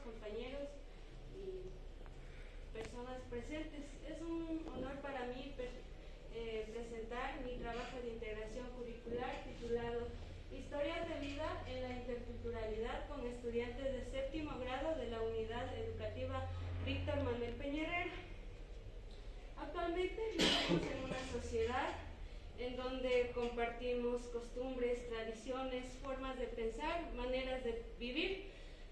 compañeros y personas presentes. Es un honor para mí presentar mi trabajo de integración curricular titulado Historias de vida en la interculturalidad con estudiantes de séptimo grado de la unidad educativa Víctor Manuel Peña. Actualmente vivimos en una sociedad en donde compartimos costumbres, tradiciones, formas de pensar, maneras de vivir.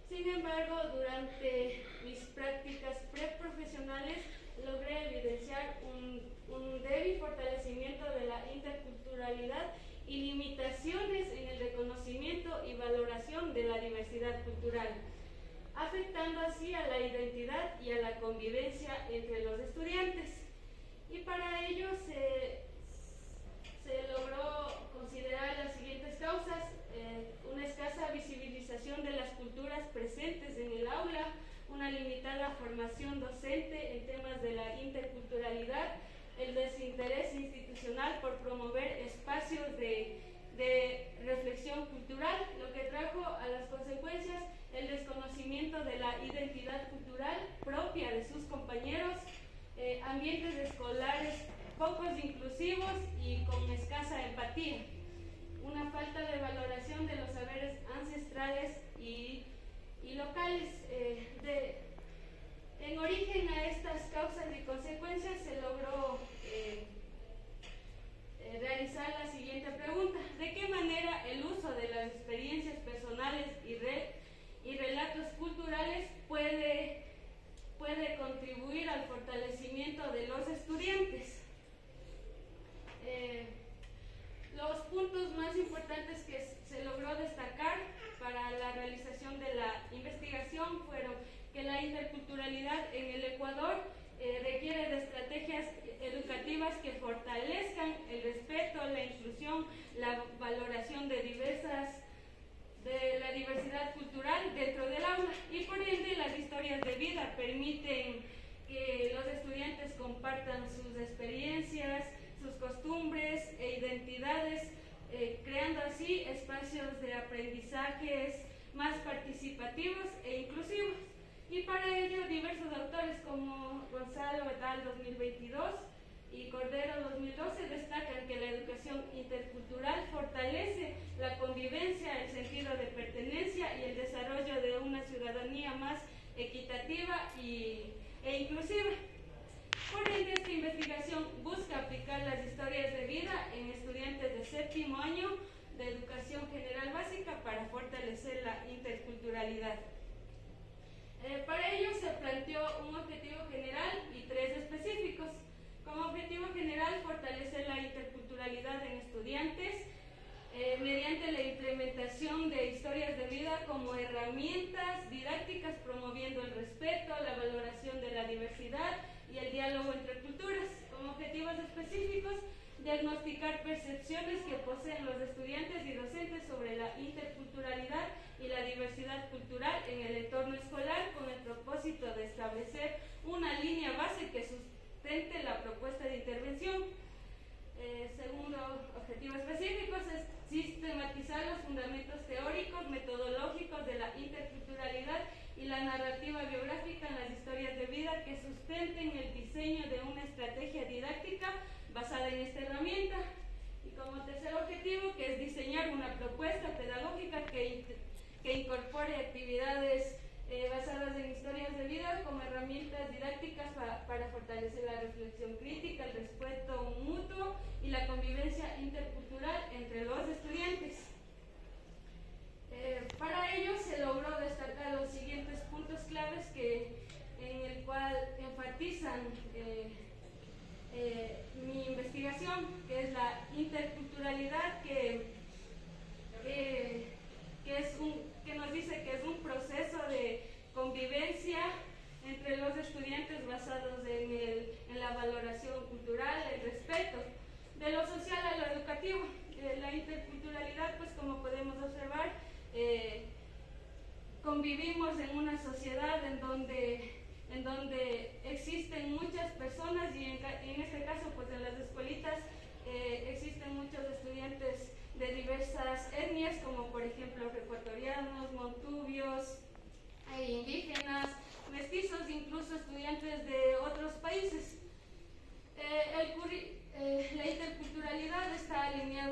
Sin embargo, durante mis prácticas preprofesionales logré evidenciar un débil fortalecimiento de la interculturalidad y limitaciones en el reconocimiento y valoración de la diversidad cultural, afectando así a la identidad y a la convivencia entre los estudiantes. Y para ello se logró considerar las siguientes causas: una escasa visibilización de las culturas presentes en el aula, una limitada formación docente en temas de la interculturalidad, el desinterés institucional por promover espacios de reflexión cultural, lo que trajo a las consecuencias el desconocimiento de la identidad cultural propia de sus compañeros, ambientes escolares pocos inclusivos y con escasa empatía, una falta de valoración de los saberes ancestrales y locales. En origen a estas causas y consecuencias se logró realizar la siguiente pregunta: ¿de qué manera el uso de las experiencias personales y relatos culturales puede contribuir al fortalecimiento de los estudiantes? Los puntos más importantes que se logró destacar para la realización de la investigación fueron que la interculturalidad en el Ecuador requiere de estrategias educativas que fortalezcan el respeto, la inclusión, la valoración de la diversidad cultural dentro del aula, y por ende las historias de vida permiten que los estudiantes compartan sus experiencias, sus costumbres e identidades, creando así espacios de aprendizajes más participativos e inclusivos. Y para ello diversos autores como Gonzalo et al. 2022 y Cordero 2012 destacan que la educación intercultural fortalece la convivencia, el sentido de pertenencia y el desarrollo de una ciudadanía más equitativa e inclusiva. Por ende, esta investigación busca aplicar las historias de vida en estudiantes de séptimo año de educación general básica para fortalecer la interculturalidad. Para ello se planteó un objetivo general y 3 específicos. Como objetivo general, fortalecer la interculturalidad en estudiantes mediante la implementación de historias de vida como herramientas didácticas, promoviendo el respeto, la valoración de la diversidad y el diálogo entre culturas. Como objetivos específicos, diagnosticar percepciones que poseen los estudiantes y docentes sobre la interculturalidad y la diversidad cultural en el entorno escolar, con el propósito de establecer una línea base que sustente la propuesta de intervención. Segundo objetivo específico es sistematizar los fundamentos teóricos, metodológicos de la interculturalidad y la narrativa biográfica en las historias de vida que sustenten el diseño de una estrategia didáctica basada en esta herramienta. Y como tercer objetivo, que es diseñar una propuesta pedagógica que incorpore actividades basadas en historias de vida como herramientas didácticas para fortalecer la reflexión crítica, el respeto mutuo y la convivencia intercultural entre los estudiantes. Para ello se logró destacar los siguientes puntos claves en el cual enfatizan mi investigación, que es la interculturalidad, que nos dice que es un proceso de convivencia entre los estudiantes basados en la valoración cultural, el respeto, de lo social a lo educativo. La interculturalidad, pues como podemos observar, convivimos en una sociedad en donde existen muchas personas y en este caso pues en las escuelitas existen muchos estudiantes de diversas etnias, como por ejemplo ecuatorianos, montubios, indígenas,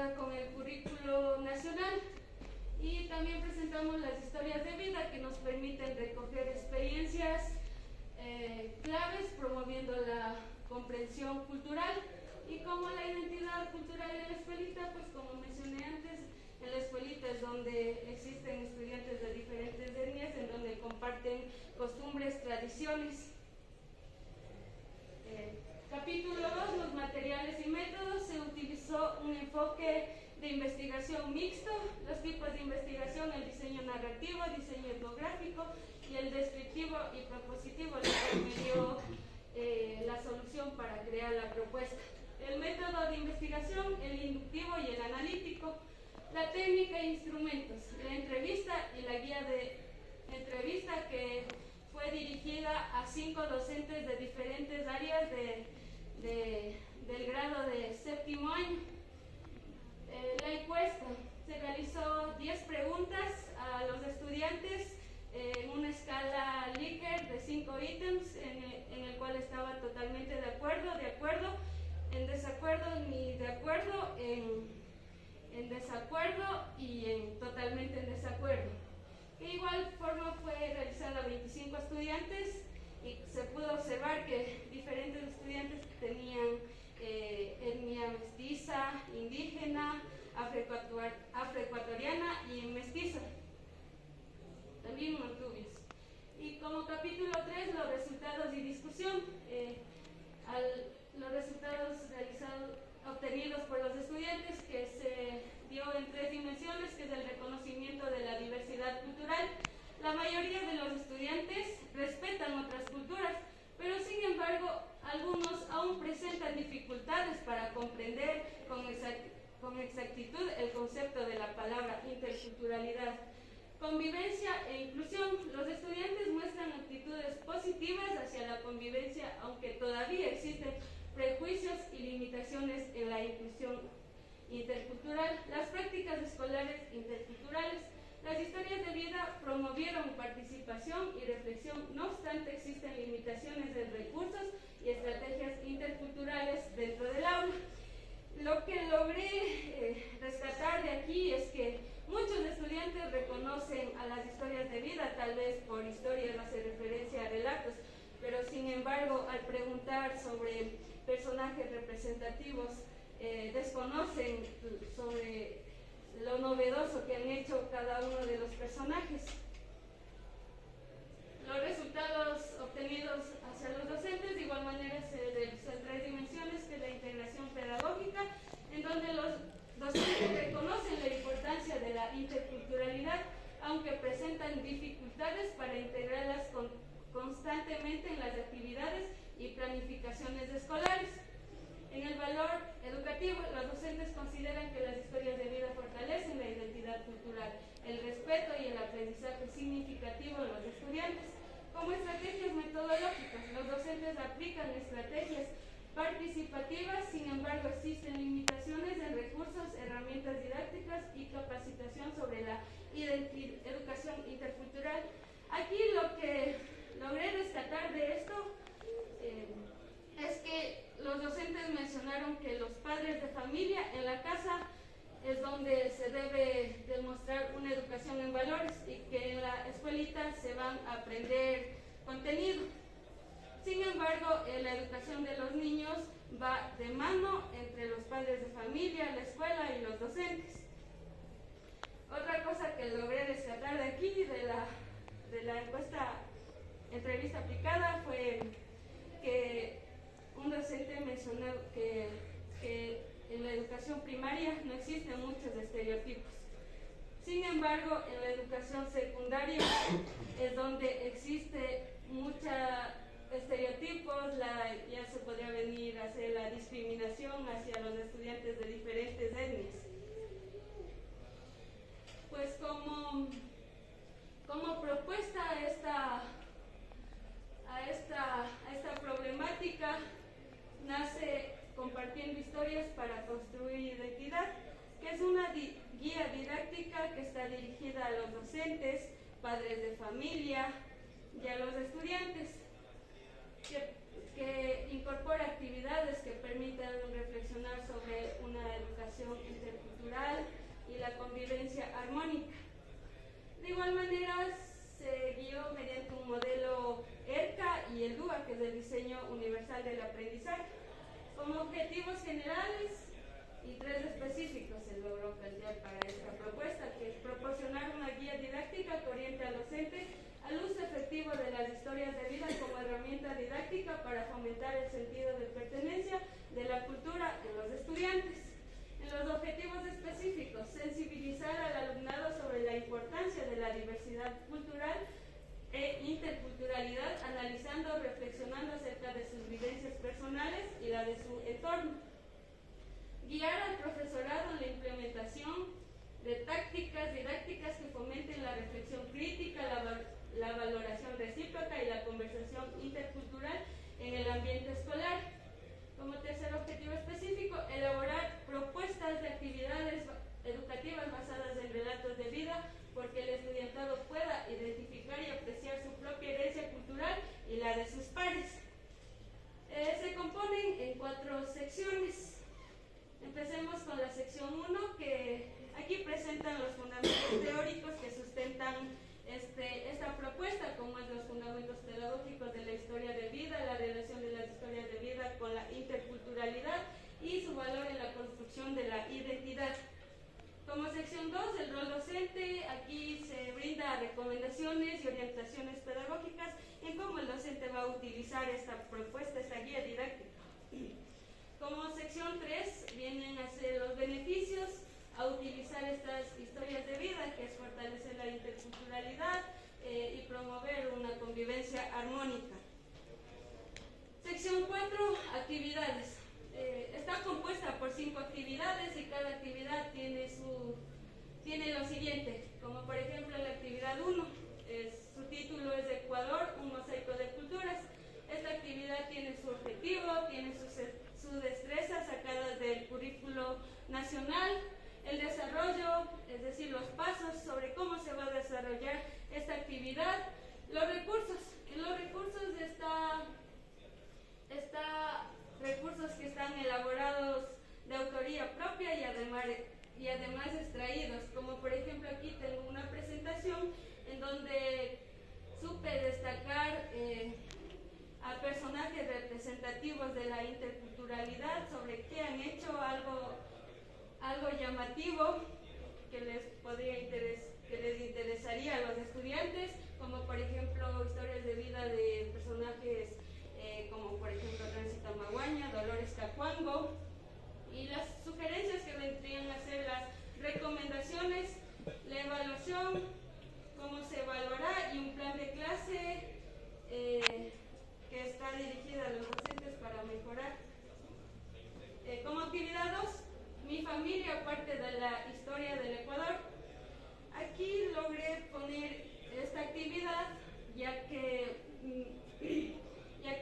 acorde con el currículo nacional. Y también presentamos las historias de vida que nos permiten recoger experiencias claves, promoviendo la comprensión cultural. Y como la identidad cultural en la escuelita, pues como mencioné antes, en la escuelita es donde existen estudiantes de diferentes etnias, en donde comparten costumbres, tradiciones. Capítulo 2, los materiales y métodos. Se utilizó un enfoque de investigación mixto, los tipos de investigación, el diseño narrativo, diseño etnográfico y el descriptivo y propositivo, lo que me dio la solución para crear la propuesta. El método de investigación, el inductivo y el analítico, la técnica e instrumentos, la entrevista y la guía de entrevista que fue dirigida a 5 docentes de diferentes áreas del grado de séptimo año. La encuesta, se realizó 10 preguntas a los estudiantes en una escala Likert de 5 ítems, en el cual estaba totalmente de acuerdo, en desacuerdo, ni de acuerdo, en desacuerdo y totalmente en desacuerdo. De igual forma fue realizada a 25 estudiantes y se pudo observar que diferentes estudiantes tenían etnia mestiza, indígena, afroecuatoriana y mestiza, también unos rubios. Y como capítulo 3, los resultados y discusión. Los resultados obtenidos por los estudiantes, que se dio en 3 dimensiones, que es el reconocimiento de la diversidad cultural. La mayoría de los estudiantes respetan otras culturas, pero sin embargo algunos aún presentan dificultades para comprender con exactitud el concepto de la palabra interculturalidad. Convivencia e inclusión. Los estudiantes muestran actitudes positivas hacia la convivencia, aunque todavía existen prejuicios y limitaciones en la inclusión intercultural. Las prácticas escolares interculturales. Las historias de vida promovieron participación y reflexión, no obstante existen limitaciones en recursos y estrategias interculturales dentro del aula. Lo que logré rescatar de aquí es que muchos estudiantes reconocen a las historias de vida, tal vez por historias hace referencia a relatos, pero sin embargo al preguntar sobre personajes representativos desconocen sobre lo novedoso que han hecho cada uno de los personajes. Los resultados obtenidos hacia los docentes de igual manera se realizan en 3 dimensiones, que es la integración pedagógica, en donde los docentes reconocen la importancia de la interculturalidad, aunque presentan dificultades para integrarlas constantemente en las actividades y planificaciones escolares. En el valor educativo, los docentes consideran que las historias de vida fortalecen la identidad cultural, el respeto y el aprendizaje significativo de los estudiantes. Como estrategias metodológicas, los docentes aplican estrategias participativas, sin embargo existen limitaciones en recursos, herramientas didácticas y capacitación sobre la educación intercultural. Aquí lo que logré rescatar de esto es que los docentes mencionaron que los padres de familia en la casa es donde se debe demostrar una educación en valores y que en la escuelita se van a aprender contenido. Sin embargo, la educación de los niños va de mano entre los padres de familia, la escuela y los docentes. Otra cosa que logré rescatar de aquí, de la entrevista aplicada, fue que un docente mencionó que en la educación primaria no existen muchos estereotipos. Sin embargo, en la educación secundaria es donde existe mucha estereotipos, ya se podría venir a hacer la discriminación hacia los estudiantes de diferentes etnias. Pues como propuesta a esta problemática nace Compartiendo Historias para Construir Identidad, que es una guía didáctica que está dirigida a los docentes, padres de familia y a los estudiantes, que incorpora actividades que permitan reflexionar sobre una educación intercultural fomentar el sentido de pertenencia de la cultura en los estudiantes. En los objetivos específicos, sensibilizar al alumnado sobre la importancia de la diversidad cultural e interculturalidad, analizando, reflexionando acerca de sus vivencias personales y la de su entorno. Guiar al profesorado en la implementación de tácticas didácticas que fomenten la reflexión crítica, la valoración recíproca y la conversación intercultural en el ambiente escolar. Como tercer objetivo específico, elaborar propuestas de actividades educativas basadas en relatos de vida, porque el estudiantado pueda identificar y apreciar su propia herencia cultural y la de sus pares. Se componen en 4 secciones. Empecemos con la sección 1, que aquí presentan los fundamentos teóricos que sustentan esta propuesta, como es los fundamentos pedagógicos de la historia de vida, la relación de las historias de vida con la interculturalidad y su valor en la construcción de la identidad. Como sección 2, el rol docente, aquí se brinda recomendaciones y orientaciones pedagógicas en cómo el docente va a utilizar esta propuesta, esta guía didáctica. Como sección 3, vienen a ser los beneficios a utilizar estas historias de vida, que es fortalecer la interculturalidad y promover una convivencia armónica. Sección 4, actividades. Está compuesta por 5 actividades y cada actividad tiene lo siguiente, como por ejemplo la actividad 1, su título es Ecuador, un mosaico de culturas. Esta actividad tiene su objetivo, tiene sus destrezas sacadas del currículo nacional, el desarrollo, es decir, los pasos sobre cómo se va a desarrollar esta actividad, los recursos. En los recursos está recursos que están elaborados de autoría propia y además extraídos, como por ejemplo aquí tengo una presentación en donde supe destacar a personajes representativos de la interculturalidad sobre qué han hecho, algo llamativo que les interesaría a los estudiantes, como por ejemplo historias de vida de personajes como por ejemplo Tránsito Maguaña, Dolores Cacuango, y las sugerencias que vendrían a ser las recomendaciones, la evaluación, cómo se evaluará y un plan de clase que está dirigida a los docentes para mejorar. Como actividad 2, mi familia, parte de la historia del Ecuador. Aquí logré poner esta actividad ya que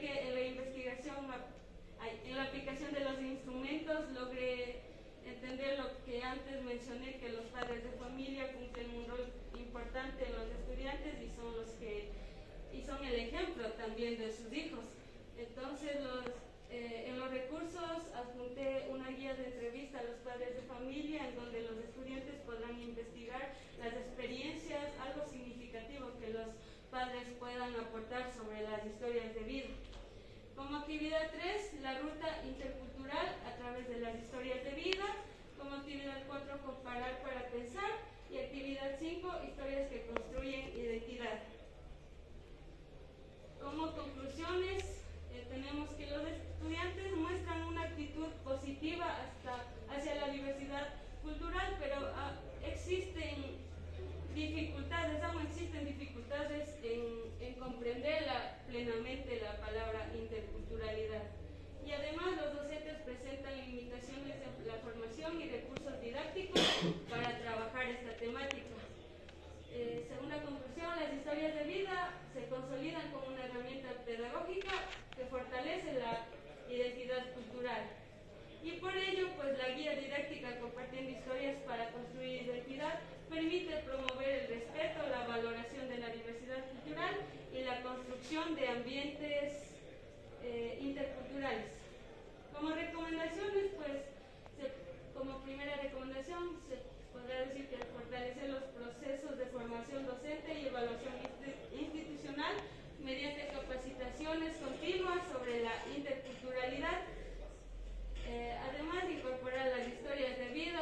en la investigación, en la aplicación de los instrumentos, logré entender lo que antes mencioné, que los padres de familia cumplen un rol importante en los estudiantes y son el ejemplo también de sus hijos. Entonces, en los recursos adjunté una guía de entrevista a los padres de familia en donde los estudiantes podrán investigar las experiencias, algo significativo que los padres puedan aportar sobre las historias de vida. Como actividad 3, la ruta intercultural a través de las historias de vida. Como actividad 4, comparar para pensar. Y actividad 5, historias que construyen identidad. Como conclusiones, tenemos que los estudiantes muestran una actitud positiva hacia la diversidad cultural, pero existen dificultades en comprender plenamente la palabra interculturalidad. Y además los docentes presentan limitaciones en la formación y recursos didácticos para trabajar esta temática. Segunda conclusión, las historias de vida se consolidan como una herramienta pedagógica que fortalece la identidad cultural. Y por ello, pues la guía didáctica Compartiendo Historias para Construir Identidad permite promover el respeto, la valoración de la diversidad cultural y la construcción de ambientes interculturales. Como recomendaciones, pues, como primera recomendación, se podrá decir que fortalecer los procesos de formación docente y evaluación institucional mediante capacitaciones continuas sobre la interculturalidad. Además, incorporar las historias de vida